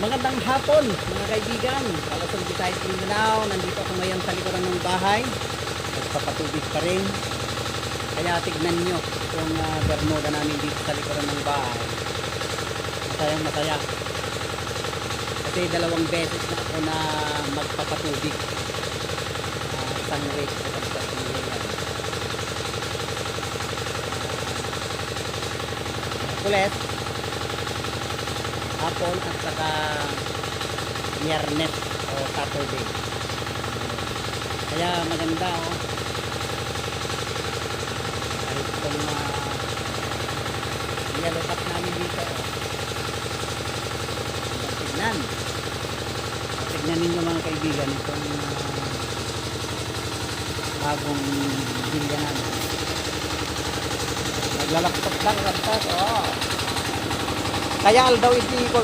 Magandang hapon mga kaibigan. Palasong Visayas Mindanao. Nandito ako ngayon sa likuran ng bahay. Nagpapatubig pa rin. Kaya tignan nyo itong bermuda namin dito sa likuran ng bahay. Masayang masaya. Kasi dalawang beses na ako na magpapatubig. Isang week sa kapsat ng yan. Kulit. Hapon at saka Biyernes o Saturday. Kaya maganda kahit itong yellow top namin dito tignan ninyo mga kaibigan itong bagong bilya namin. Naglalaptop lang kaya daw iti ko